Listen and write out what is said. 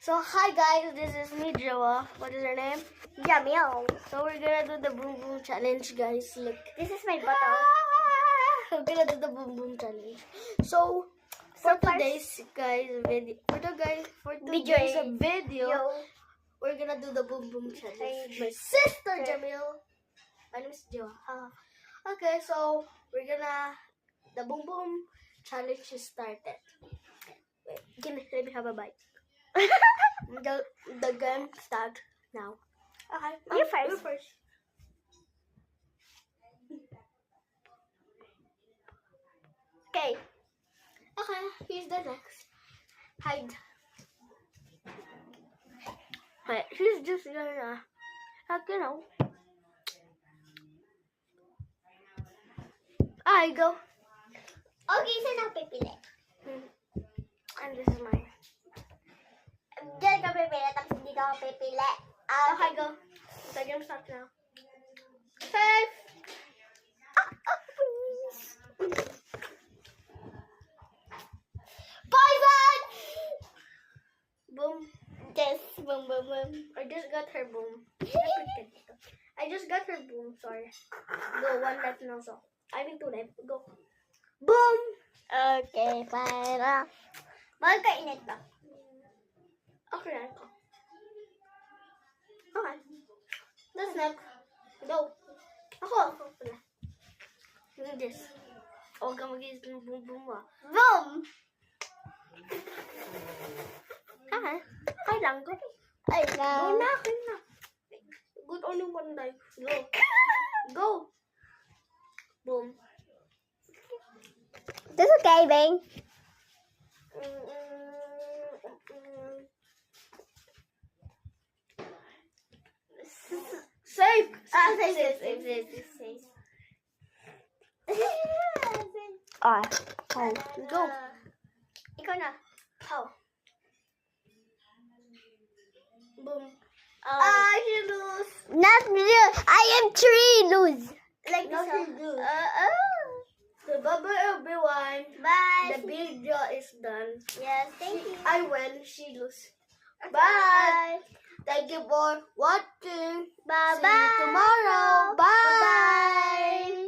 So hi guys, this is me, Joa. What is your name? Jamil. So we're gonna do the boom boom challenge, guys. Look, This is my bottle. we're gonna do the boom boom challenge. So for today's video, we're gonna do the boom boom challenge. My sister Jamil. My name is Joa. Okay, so we're gonna the boom boom challenge is started. Wait, let me have a bite. the game start now. Okay, You first. You first. Okay. Okay, here's the next. Hide. Wait, she's just gonna, you know. I go. Okay, saan ako pipili? And this is mine. Diyan ka pipili, tapos hindi ka pipili. Okay, go. The game starts now. 5. Poison! Boom. Yes, boom, boom, boom. I just got her boom. I just got her boom, sorry. Go, 1 left now, so. I mean 2 left. Go. Boom! Okay, para. Mahal ka init ba? Okay, ako. Okay. That's next. Go. Ako pala. Yung this. Huwag ka mag-iis ng boom boom mo. Boom! Okay. Okay lang. Go. Ay, Go na. Okay na. Good only one life. Go. Go. Boom. This is okay, Bang. Safe. Safe. Go. Ikaw na. How? Boom. You lose. Not you. I am 3 lose. Like No, this. you lose. Oh. So bye-bye everyone. Bye. The video is done. Yes, thank you. I win. She lose. Okay, Bye. Thank you for watching. Bye. See you tomorrow. Bye. Bye.